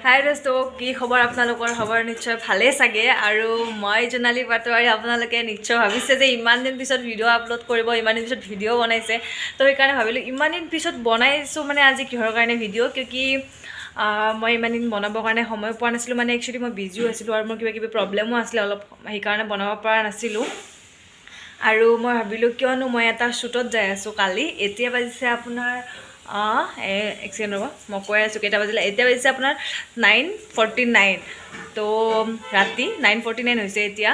হাই দোস্তো, কি খবৰ আপোনালোকৰ? খবৰ নিশ্চয় ভালেই চাগে। আৰু মই জোনালী পাটোৱাৰী। আপোনালোকে নিশ্চয় ভাবিছে যে ইমান দিন পিছত ভিডিঅ' আপলোড কৰিব, ইমান দিন পিছত ভিডিঅ' বনাইছে। তো সেইকাৰণে ভাবিলোঁ ইমান দিন পিছত বনাইছোঁ মানে আজি কিহৰ কাৰণে ভিডিঅ' কিয় মই ইমান দিন বনাবৰ কাৰণে সময় পোৱা নাছিলোঁ। মানে একচুৱেলি মই বিজিও আছিলোঁ আৰু মোৰ কিবা প্ৰব্লেমো আছিলে অলপ, সেইকাৰণে বনাব পৰা নাছিলোঁ। আৰু মই ভাবিলোঁ কিয়নো মই এটা শ্বুটত যাই আছোঁ কালি। এতিয়া বাজিছে আপোনাৰ এক ছেকেণ্ড ৰ'ব, মই কৈ আছোঁ কেইটা বাজিলে। এতিয়া বাজিছে আপোনাৰ 9:49। তো ৰাতি 9:49 হৈছে এতিয়া।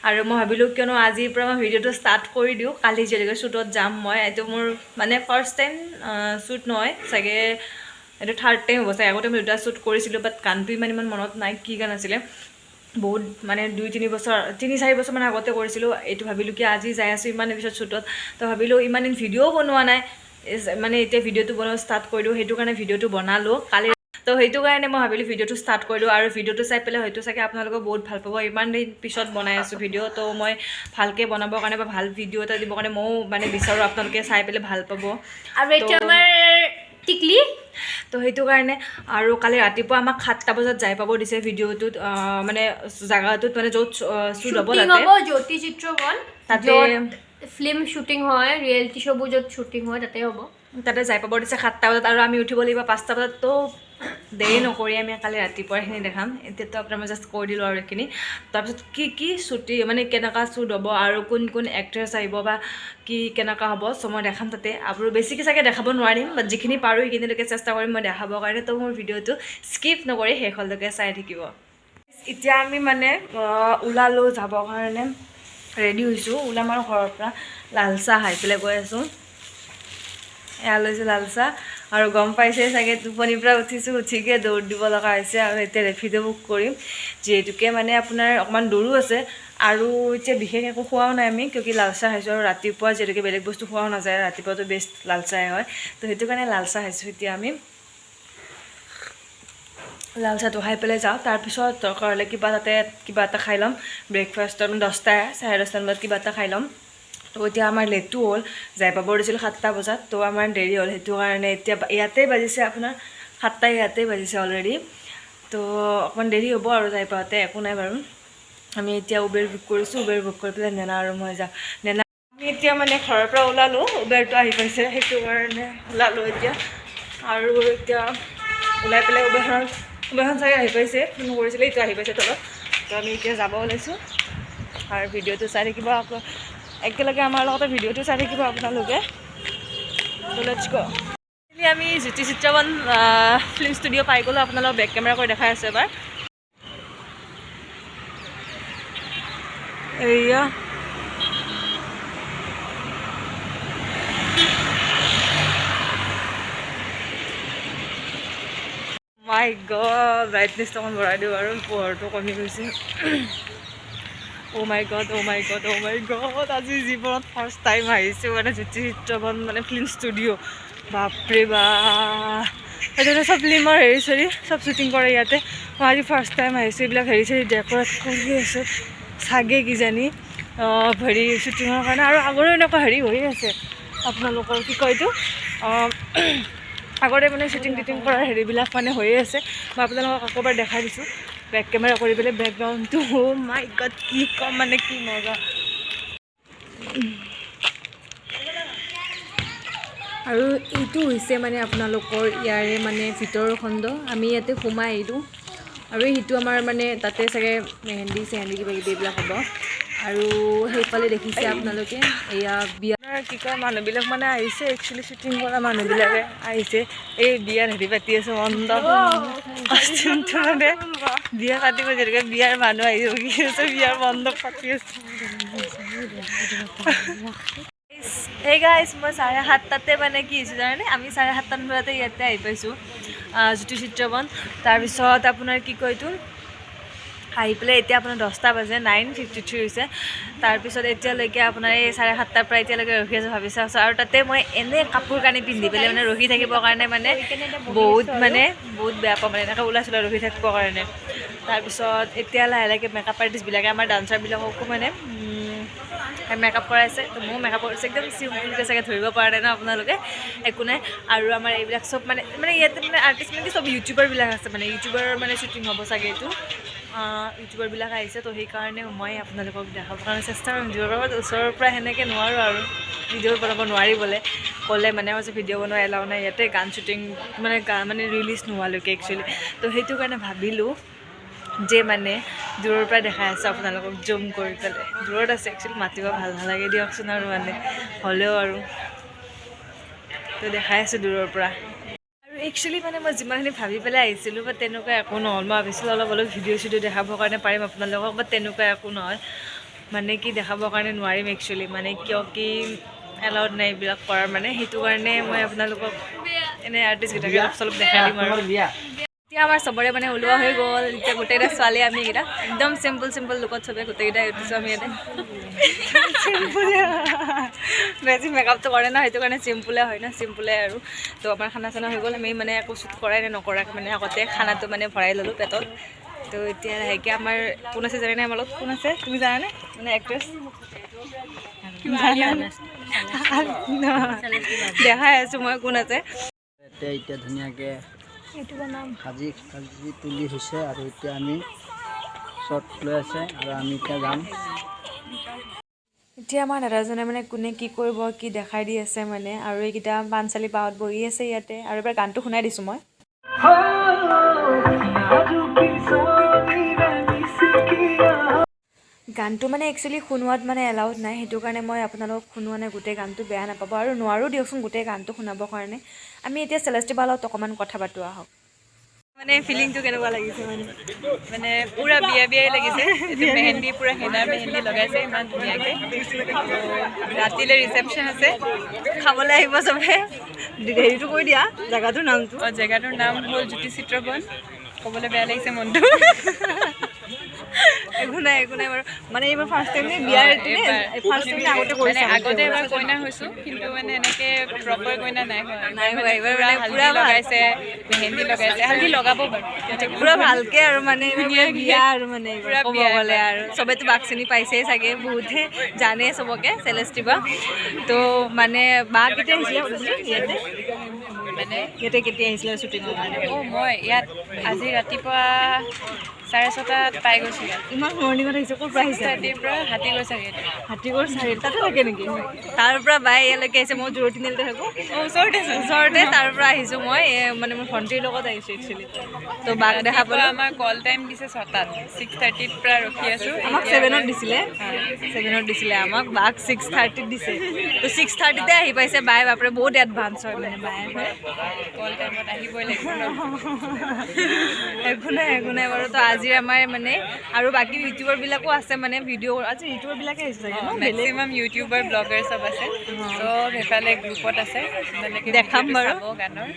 আৰু মই ভাবিলোঁ কিয়নো আজিৰ পৰা মই ভিডিঅ'টো ষ্টাৰ্ট কৰি দিওঁ। কালি যিহেতুকে শ্বুটত যাম মই, এইটো মোৰ মানে ফাৰ্ষ্ট টাইম শ্বুট নহয় চাগে, এইটো থাৰ্ড টাইম হ'ব চাগে। আগতে মই দুটা শ্বুট কৰিছিলোঁ, বাট গানটো ইমান মনত নাই কি গান আছিলে। বহুত মানে 2-3 বছৰ মানে আগতে কৰিছিলোঁ। এইটো ভাবিলোঁ কি আজি যাই আছোঁ ইমান পিছত শ্বুটত, তো ভাবিলোঁ ইমান দিন ভিডিঅ'ও বনোৱা নাই, মানে এতিয়া ভিডিঅ'টো বনোৱা ষ্টাৰ্ট কৰি দিওঁ। সেইটো কাৰণে ভিডিঅ'টো বনালোঁ কালি। তো সেইটো কাৰণে মই ভাবিলোঁ ভিডিঅ'টো ষ্টাৰ্ট কৰি দিওঁ। আৰু ভিডিঅ'টো চাই পেলাই হয়তো চাগে আপোনালোকক বহুত ভাল পাব। ইমান দিন পিছত বনাই আছোঁ ভিডিঅ', তো মই ভালকৈ বনাবৰ কাৰণে বা ভাল ভিডিঅ' এটা দিবৰ কাৰণে ময়ো মানে বিচাৰোঁ আপোনালোকে চাই পেলাই ভাল পাব। আৰু এইটো আমাৰ টিকলি। তো সেইটো কাৰণে আৰু কালি ৰাতিপুৱা আমাক 7টা বজাত যাই পাব দিছে ভিডিঅ'টোত, মানে জেগাটোত মানে য'ত শ্বুট হ'ব জ্যোতি চিত্ৰবন, তাতে ফিল্ম শ্বুটিং হয়, ৰিয়েলিটি শ্ব'বোৰ য'ত শ্বুটিং হয় তাতে হ'ব। তাতে যাই পাব দিছে 7টা বজাত। আৰু আমি উঠিব লাগিব 5টা বজাত। তো দেৰি নকৰি আমি কালি ৰাতিপুৱা এইখিনি দেখাম। এতিয়াতো আপোনাৰ মই জাষ্ট কৈ দিলোঁ আৰু এইখিনি। তাৰপিছত কি শ্বুটিং মানে কেনেকুৱা শ্বুট হ'ব আৰু কোন এক্ট্ৰেছ আহিব বা কেনেকুৱা হ'ব, চ' মই দেখাম তাতে। আৰু বেছিকৈ চাগে দেখাব নোৱাৰিম, বাট যিখিনি পাৰোঁ সেইখিনিলৈকে চেষ্টা কৰিম মই দেখাবৰ কাৰণে। তো মোৰ ভিডিঅ'টো স্কিপ নকৰি শেষলৈকে চাই থাকিব। এতিয়া আমি মানে ওলালোঁ যাবৰ কাৰণে, ৰেডি হৈছোঁ। ওলাম আৰু ঘৰৰ পৰা লাল চাহ খাই পেলাই গৈ আছোঁ। এয়া লৈছোঁ লাল চাহ। আৰু গম পাইছে চাগে টোপনিৰ পৰা উঠিছোঁ, উঠিকৈ দৌৰ দিব লগা হৈছে। আৰু এতিয়া ৰেপিড' বুক কৰিম, যিহেতুকে মানে আপোনাৰ অকণমান দূৰো আছে। আৰু এতিয়া বিশেষ একো খোৱাও নাই আমি, কিয় লাল চাহ খাইছোঁ। আৰু ৰাতিপুৱা যিহেতুকে বেলেগ বস্তু খোৱাও নাযায়, ৰাতিপুৱাটো বেষ্ট লাল চাহে হয়। তো সেইটো কাৰণে লাল চাহ খাইছোঁ। এতিয়া আমি লাল চাহটো খাই পেলাই যাওঁ। তাৰপিছত দৰকাৰ হ'লে কিবা এটা খাই ল'ম ব্ৰেকফাষ্টত। 10টা 10:30 বজাত কিবা এটা খাই ল'ম। তো এতিয়া আমাৰ লেটটো হ'ল, যাই পাব দিছিলোঁ 7টা বজাত। তো আমাৰ দেৰি হ'ল, সেইটো কাৰণে এতিয়া ইয়াতে বাজিছে আপোনাৰ 7টা ইয়াতে বাজিছে অলৰেডি। তো অকণমান দেৰি হ'ব আৰু যাই পাওঁতে, একো নাই বাৰু। আমি এতিয়া উবেৰ বুক কৰিছোঁ। উবেৰ বুক কৰি পেলাই নেনা আৰু মই যাম। নেনা আমি এতিয়া মানে ঘৰৰ পৰা ওলালোঁ, উবেৰটো আহি পাইছে, সেইটো কাৰণে ওলালোঁ এতিয়া। আৰু এতিয়া ওলাই পেলাই উবেৰখন চাগে আহি পাইছে, ফোন কৰিছিলে, এইটো আহি পাইছে তলত। তো আমি এতিয়া যাব ওলাইছোঁ। আৰু ভিডিঅ'টো চাই থাকিব আকৌ, একেলগে আমাৰ লগতে ভিডিঅ'টো চাই থাকিব আপোনালোকে। তো লেটছ গ'। আমি জ্যোতি চিত্ৰবন ফিল্ম ষ্টুডিঅ' পাই গ'লোঁ। আপোনালোকক বেক কেমেৰা কৰি দেখাই আছোঁ এবাৰ। এয়া মাই গড, ব্ৰাইটনেছটো অকণ বঢ়াই দিওঁ আৰু পোহৰটো কমি গৈছে। অ' মাই গড। আজি জীৱনত ফাৰ্ষ্ট টাইম আহিছোঁ মানে জ্যোতি চিত্ৰবন মানে ফিল্ম ষ্টুডিঅ'। বাপৰে বাপ, সেইটো চব ফিল্মৰ চব শ্বুটিং কৰে ইয়াতে। মই আজি ফাৰ্ষ্ট টাইম আহিছোঁ। এইবিলাক ডেক'ৰেট কৰি আছে চাগে কিজানি শ্বুটিঙৰ কাৰণে। আৰু আগৰেও এনেকুৱা হৈ আছে আপোনালোকৰ কি কয় এইটো, আগতে মানে শ্বুটিং কৰাৰ হেৰিবিলাক মানে হৈয়ে আছে। মই আপোনালোকক আকৌ এবাৰ দেখাই দিছোঁ বেক কেমেৰা কৰি পেলাই। বেকগ্ৰাউণ্ডটো মাই গড, কি ক'ম মানে, কি মজা। আৰু এইটো হৈছে মানে আপোনালোকৰ ইয়াৰে মানে ভিতৰৰ খণ্ড। আমি ইয়াতে সোমাই আহিলোঁ। আৰু সেইটো আমাৰ মানে তাতে চাগে মেহেন্দি কিবা কিবি এইবিলাক হ'ব। আৰু সেইফালে দেখিছে আপোনালোকে এয়া বিয়া কি কয় মানুহবিলাক মানে আহিছে, একচুৱেলি শ্বুটিং কৰা মানুহবিলাকে আহিছে। এই বিয়াৰ হেৰি পাতি আছে, মণ্ডপ মানে বিয়া পাতিব, যেনেকৈ বিয়াৰ মানুহ আহি ৰখি আছে, বিয়াৰ মণ্ডপ পাতি আছে। এই গাইজ, মই 7:30 মানে কি হৈছে জানানে, আমি 7:30 বজাতে ইয়াতে আহি পাইছোঁ জ্যোতি চিত্ৰবন। তাৰপিছত আপোনাৰ কি কয় এইটো আহি পেলাই এতিয়া আপোনাৰ 10টা বাজে, 9:53 হৈছে। তাৰপিছত এতিয়ালৈকে আপোনাৰ এই 7:30 পৰা এতিয়ালৈকে ৰখি আছোঁ, ভাবি চাওঁছোঁ। আৰু তাতে মই এনেই কাপোৰ কানি পিন্ধি পেলাই মানে ৰখি থাকিবৰ কাৰণে মানে বহুত বেয়া পাওঁ মানে, এনেকৈ ওলাই ৰখি থাকিবৰ কাৰণে। তাৰপিছত এতিয়া লাহে লাহে মেকআপ আৰ্টিষ্টবিলাকে আমাৰ ডান্সাৰবিলাককো মানে মেকআপ কৰাইছে। তো ময়ো মেকআপ কৰিছে, একদম চিম্পুলকৈ চাগে ধৰিব পৰা নাই ন আপোনালোকে, একো নাই। আৰু আমাৰ এইবিলাক চব মানে ইয়াতে মানে আৰ্টিষ্ট মানে চব ইউটিউবাৰবিলাক আছে, মানে ইউটিউবাৰৰ মানে শ্বুটিং হ'ব চাগে এইটো, ইউটিউবাৰবিলাক আহিছে। তো সেইকাৰণে মই আপোনালোকক দেখাবৰ কাৰণে চেষ্টা কৰিম। দূৰৰ ওচৰৰ পৰা সেনেকৈ নোৱাৰোঁ আৰু ভিডিঅ' বনাব নোৱাৰিবলৈ ক'লে মানে মই যে ভিডিঅ' বনোৱা এলাও নাই ইয়াতে, গান শ্বুটিং মানে ৰিলিজ নোহোৱালৈকে একচুৱেলি। তো সেইটো কাৰণে ভাবিলোঁ যে মানে দূৰৰ পৰা দেখাই আছোঁ আপোনালোকক জুম কৰি পেলাই। দূৰত আছে একচুৱেলি, মাতিব ভাল নালাগে দিয়কচোন আৰু মানে হ'লেও আৰু তো দেখাই আছোঁ দূৰৰ পৰা। আৰু একচুৱেলি মানে মই যিমানখিনি ভাবি পেলাই আহিছিলোঁ বাট তেনেকুৱা একো নহ'ল। মই ভাবিছিলোঁ অলপ ভিডিঅ' চিডিঅ' দেখাবৰ কাৰণে পাৰিম আপোনালোকক, বাট তেনেকুৱা একো নহয়। মানে কি দেখাবৰ কাৰণে নোৱাৰিম একচুৱেলি, মানে কিয় কি এলাউড নাই এইবিলাক কৰাৰ, মানে সেইটো কাৰণে মই আপোনালোকক এনেই আৰ্টিষ্টকেইটাকে অলপ দেখাই দিম আৰু। এতিয়া আমাৰ চবৰে মানে ওলোৱা হৈ গ'ল। এতিয়া গোটেইকেইটা ছোৱালী আমি এইকেইটা একদম চিম্পল লুকত চবে গোটেইকেইটাই উঠিছোঁ আমি ইয়াতে। চিম্পুলে বেছি মেকআপটো কৰে ন, সেইটো কাৰণে চিম্পুলে হয় ন, চিম্পুলে আৰু। তো আমাৰ খানা চানা হৈ গ'ল, আমি মানে একো শ্বুট কৰাই নে নকৰাকৈ মানে আগতে খানাটো মানে ভৰাই ল'লোঁ পেটত। তো এতিয়া লাহেকৈ আমাৰ কোন আছে জানে নাই, আমাৰ লগত কোন আছে তুমি জানানে? মানে এক্ট্ৰেছ দেখাই আছোঁ মই কোন আছে। এতিয়া ধুনীয়াকৈ সাজি তুলি হৈছে আৰু এতিয়া আমি শ্বট লৈ আছে আৰু আমি এতিয়া যাম। এতিয়া আমাৰ দাদাজনে মানে কোনে কি কৰিব কি দেখাই দি আছে মানে, আৰু এইকেইটা পাণচালি পাৱত বহি আছে ইয়াতে। আৰু এবাৰ গানটো শুনাই দিছোঁ মই। গানটো মানে একচুৱেলি শুনোৱাত মানে এলাউড নাই, সেইটো কাৰণে মই আপোনালোকক শুনোৱা নাই। গোটেই গানটো বেয়া নাপাব, আৰু নোৱাৰোঁ দিয়কচোন গোটেই গানটো শুনাবৰ কাৰণে। আমি এতিয়া চেলেষ্টি বালত অকণমান কথা পাতোঁ আহক। মানে ফিলিংটো কেনেকুৱা লাগিছে? মানে পুৰা বিয়াই লাগিছে। এইটো মেহেন্দি পুৰা হেনাৰ মেহেন্দি লগাইছে ইমান ধুনীয়াকৈ। ৰাতিলৈ ৰিচেপশ্যন আছে, খাবলৈ আহিব চবে। হেৰিটো কৈ দিয়া জেগাটোৰ নামটো। জেগাটোৰ নাম হ'ল জ্যোতি চিত্ৰবন। ক'বলৈ বেয়া লাগিছে মনটো। একো নাই বাৰু। মানে এইবাৰ ফাৰ্ষ্ট টাইম বিয়াৰ আগতে এবাৰ কইনা হৈছোঁ, কিন্তু মানে এনেকৈ প্ৰপাৰ কইনা নাই হোৱা। এইবাৰ পুৰা মানে হালধি লগাইছে, মেহেন্দি লগাইছে, হালধি লগাব বাৰু পুৰা ভালকৈ আৰু মানে বিয়া আৰু মানে পুৰা ক'ব গ'লে আৰু চবেতো বাক চিনি পাইছেই চাগে, বহুতে জানে চবকে চেলেষ্টি বা। তো মানে বা কেতিয়া আহিছিলে ইয়াতে? মানে ইয়াতে কেতিয়া আহিছিলে শ্বুটিঙৰ কাৰণে? মই ইয়াত আজি ৰাতিপুৱা 6:30 পাই গৈছোঁ ইয়াত। ইমান মৰ্ণিঙত আহিছে, ক'ৰ পৰা আহিছে? ৰাতিৰ পৰা হাতীগড় চাৰিআলি। হাতীগড় চাৰিআলি তাতে থাকে নেকি? তাৰ পৰা বাই ইয়ালৈকে আহিছে। মই জোৰ তিনিআলিতে থাকোঁ, ওচৰতে। তাৰ পৰা আহিছোঁ মই, মানে মোৰ ভণ্টিৰ লগত আহিছোঁ একচুৱেলি। তো বাক দেখা পালোঁ। আমাৰ কল টাইম দিছে 6টাত, 6:30ৰ পৰা ৰখি আছোঁ। আমাক 7ত দিছিলে, 7ত দিছিলে আমাক, বাক 6:30ত দিছে। তো 6:30তে আহি পাইছে বাই। বাপৰে বহুত এডভান্স হয় মানে বায়ে। কল টাইমত আহিবই লাগিব। একো নাই বাৰু। তো আজি আমাৰ মানে আৰু বাকী ইউটিউবাৰবিলাকো আছে মানে ভিডিঅ'। আজি ইউটিউবাৰবিলাকে আহিছে চাগে ন? মেক্সিমাম ইউটিউবাৰ ব্লগাৰ চব আছে, চব সেইফালে গ্ৰুপত আছে। দেখাম বাৰু গানৰ।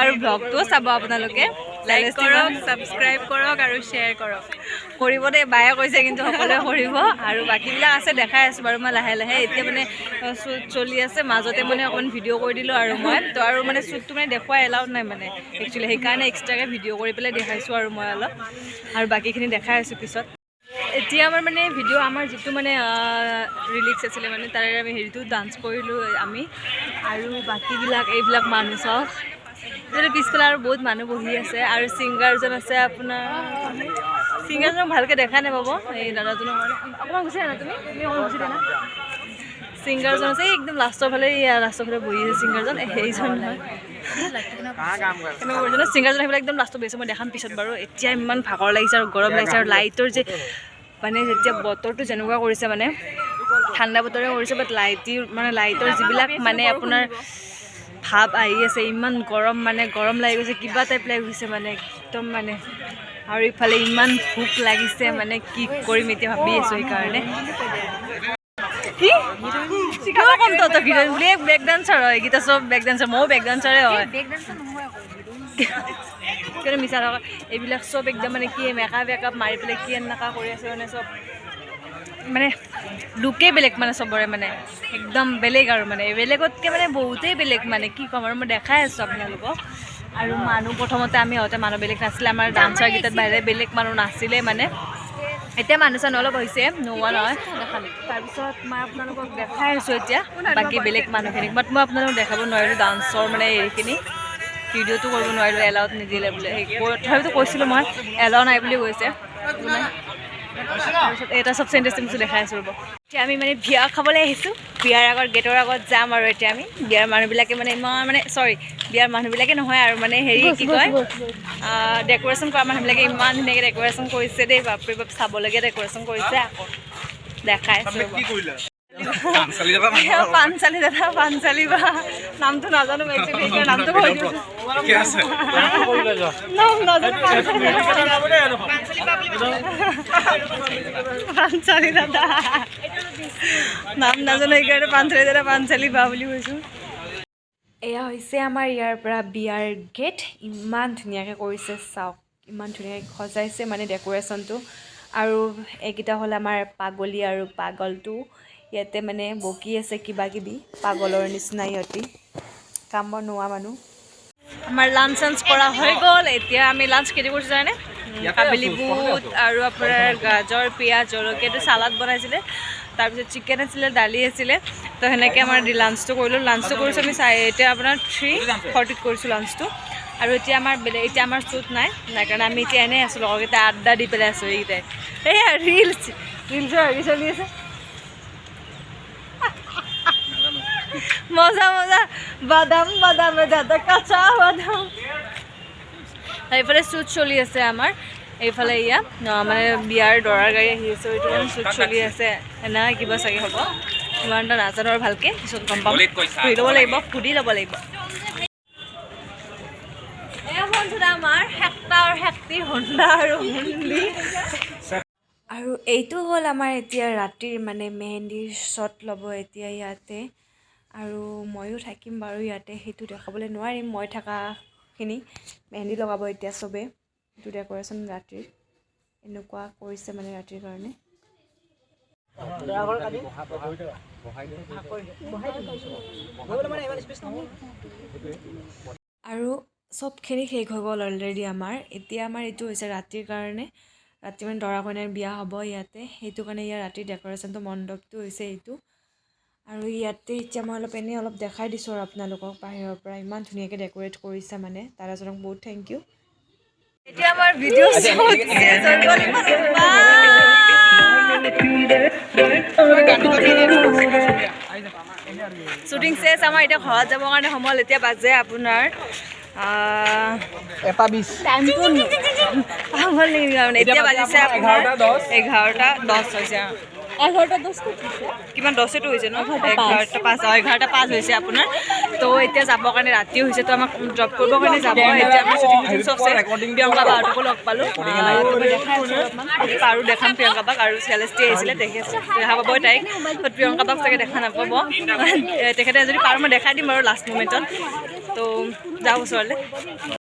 আৰু ব্লগটোও চাব আপোনালোকে। লাইক কৰক, ছাবস্ক্ৰাইব কৰক আৰু শ্বেয়াৰ কৰক। কৰিব দেই, বায়ে কৈছে কিন্তু সকলোৱে কৰিব। আৰু বাকীবিলাক আছে দেখাই আছোঁ বাৰু মই লাহে লাহে। এতিয়া মানে শ্বুট চলি আছে, মাজতে মানে অকণমান ভিডিঅ' কৰি দিলোঁ আৰু মই। তো আৰু মানে শ্বুটটো মানে দেখুওৱা এলাউড নাই মানে একচুৱেলি, সেইকাৰণে এক্সট্ৰাকৈ ভিডিঅ' কৰি পেলাই দেখাইছোঁ আৰু মই অলপ, আৰু বাকীখিনি দেখাই আছোঁ পিছত। এতিয়া আমাৰ মানে ভিডিঅ' আমাৰ যিটো মানে ৰিলিক্স আছিলে মানে তাৰে আমি হেৰিটো ডান্স কৰিলোঁ আমি, আৰু বাকীবিলাক এইবিলাক মানুহ চাওক। পিছফালে আৰু বহুত মানুহ বহি আছে, আৰু ছিংগাৰজন আছে আপোনাৰ। ছিংগাৰজনক ভালকৈ দেখা নাপাব, এই দাদাজনৰ কাৰণে অকণমান গুচি আনা তুমি অকণমান গুচি দিয়া না। ছিংগাৰজন আছে একদম লাষ্টৰ ফালে বহি আছে ছিংগাৰজন, সেইজন নহয়। ছিংগাৰজন আহি পেলাই একদম লাষ্টত বহিছে, মই দেখাম পিছত বাৰু। এতিয়া ইমান ভাগৰ লাগিছে আৰু গৰম লাগিছে, আৰু লাইটৰ যে মানে যেতিয়া বতৰটো যেনেকুৱা কৰিছে মানে ঠাণ্ডা বতৰে কৰিছে, বাট লাইটৰ যিবিলাক মানে আপোনাৰ ভাৱ আহি আছে, ইমান গৰম মানে গৰম লাগি গৈছে, কিবা টাইপ লাগি গৈছে মানে একদম মানে। আৰু ইফালে ইমান ভোক লাগিছে, মানে কি কৰিম এতিয়া ভাবি আছোঁ সেইকাৰণে। কি কিয় কম তহঁতক বুলি বেক ডান্সাৰ হয় এইকেইটা চব, বেক ডান্সাৰ। ময়ো বেক ডান্সাৰে হয়, কিন্তু মিছা থকা এইবিলাক চব একদম মানে কি মেকআপ মাৰি পেলাই কি এনেকুৱা কৰি আছে মানে চব মানে লুকেই বেলেগ মানে চবৰে মানে একদম বেলেগ, আৰু মানে বেলেগতকৈ মানে বহুতেই বেলেগ মানে কি ক'ম আৰু। মই দেখাই আছোঁ আপোনালোকক। আৰু মানুহ প্ৰথমতে আমি হওঁতে মানুহ বেলেগ নাছিলে, আমাৰ ডান্সাৰকেইটাত বাহিৰে বেলেগ মানুহ নাছিলে মানে। এতিয়া মানুহ চানুহ অলপ হৈছে নোহোৱা নহয় তাৰপিছত মই আপোনালোকক দেখাই আছোঁ এতিয়া বাকী বেলেগ মানুহখিনিক বাট মই আপোনালোকক দেখাব নোৱাৰিলোঁ ডান্সৰ মানে হেৰিখিনি ভিডিঅ'টো কৰিব নোৱাৰিলোঁ এলাউড নিদিলে বোলে তথাপিতো কৈছিলোঁ মই এলাউ নাই বুলি কৈছে তাৰপিছত এটা চব চেণ্টেঞ্চটো দেখাই আছোঁ ৰ'ব এতিয়া আমি মানে বিয়া খাবলৈ আহিছোঁ বিয়াৰ আগত গেটৰ আগত যাম আৰু এতিয়া আমি বিয়াৰ মানুহবিলাকে মানে ইমান মানে চৰি বিয়াৰ মানুহবিলাকে নহয় আৰু মানে হেৰি কি কয় ডেক'ৰেশ্যন কৰা মানুহবিলাকে ইমান ধুনীয়াকৈ ডেক'ৰেশ্যন কৰিছে দেই বাপৰে বাপ চাবলগীয়া ডেক'ৰেশ্যন কৰিছে আকৌ দেখাই আছোঁ পাঞ্চালী দাদা পাঞ্চালী বা নামটো নাজানো একচুৱেলি এতিয়া নামটো কৈ দিওঁ পাঞ্চালী দাদা নাম নাজানো সেইকাৰণে পাঞ্চালী বা বুলি কৈছোঁ এয়া হৈছে আমাৰ ইয়াৰ পৰা বিয়াৰ গেট ইমান ধুনীয়াকৈ কৰিছে চাওক ইমান ধুনীয়াকৈ সজাইছে মানে ডেক'ৰেশ্যনটো আৰু এইকেইটা হ'ল আমাৰ পাগলী আৰু পাগলটো ইয়াতে মানে বকি আছে কিবা কিবি পাগলৰ নিচিনা ইহঁতি কাম বন নোহোৱা মানুহ আমাৰ লাঞ্চ চাঞ্চ কৰা হৈ গ'ল এতিয়া আমি লাঞ্চ কেতি কৰিছোঁ জানে কাবেলি বুট আৰু আপোনাৰ গাজৰ পিঁয়াজ জলকীয়াটো চালাড বনাইছিলে তাৰপিছত চিকেন আছিলে দালি আছিলে তো সেনেকৈ আমাৰ লাঞ্চটো কৰিলোঁ লাঞ্চটো কৰিছোঁ আমি এতিয়া আপোনাৰ 3:40 কৰিছোঁ লাঞ্চটো আৰু এতিয়া আমাৰ বেলেগ এতিয়া আমাৰ শ্বুট নাই কাৰণে আমি এতিয়া এনেই আছোঁ লগৰকেইটা আড্ডা দি পেলাই আছোঁ এইকেইটাই এইয়া ৰিলচৰ হেৰি চলি আছে মজা মজা বাদাম বাদাম দাদা কাঁচা বাদাম এইফালে শ্বুট চলি আছে আমাৰ এইফালে এয়া মানে বিয়াৰ দৰাৰ গাড়ী আহি আছে এইটো শ্বুট চলি আছে এনে কিবা চাগে হ'ব ইমান এটা নাজানো আৰু ভালকৈ পিছত গম পাম ফুৰি ল'ব লাগিব সুধি ল'ব লাগিব আমাৰ হেক্টাৰ হেক্টি হোণ্ডা আৰু হুণ্ডি আৰু এইটো হ'ল আমাৰ এতিয়া ৰাতিৰ মানে মেহেন্দিৰ শ্বট ল'ব এতিয়া ইয়াতে আৰু ময়ো থাকিম বাৰু ইয়াতে সেইটো দেখাবলৈ নোৱাৰিম মই থকাখিনি মেহেন্দি লগাব এতিয়া চবে এইটো ডেক'ৰেশ্যন ৰাতিৰ এনেকুৱা কৰিছে মানে ৰাতিৰ কাৰণে আৰু চবখিনি শেষ হৈ গ'ল অলৰেডি আমাৰ এতিয়া আমাৰ এইটো হৈছে ৰাতিৰ কাৰণে ৰাতি মানে দৰা কইনাৰ বিয়া হ'ব ইয়াতে সেইটো কাৰণে ইয়াৰ ৰাতিৰ ডেক'ৰেশ্যনটো মণ্ডপটো হৈছে এইটো আৰু ইয়াতে এতিয়া মই অলপ দেখাই দিছোঁ আৰু আপোনালোকক বাহিৰৰ পৰা ইমান ধুনীয়াকৈ ডেক'ৰেট কৰিছে মানে দাদাজনক বহুত থেংক ইউ এতিয়া আমাৰ ভিডিঅ' শ্বুটিং চেছ আমাৰ এতিয়া ঘৰত যাবৰ কাৰণে সময় এতিয়া বাজে আপোনাৰ 1:20 এতিয়া বাজিছে আপোনাৰ 11:10 হৈছে 11:10 কিমান 10টো হৈছে ন 11:05 হৈছে আপোনাৰ তো এতিয়া যাবৰ কাৰণে ৰাতিও হৈছে তো আমাক ড্ৰপ কৰিবৰ কাৰণে যাব এতিয়া আমি প্ৰিয়ংকা বাহঁতকো লগ পালোঁ আৰু দেখাম প্ৰিয়ংকা বাক আৰু চেলেষ্টি আহিছিলে দেখা পাবই তাইক প্ৰিয়ংকা বাক চাগে দেখা নাপাব তেখেতে যদি পাৰোঁ মই দেখাই দিম বাৰু লাষ্ট মুমেণ্টত তো যাওঁ ওচৰলৈ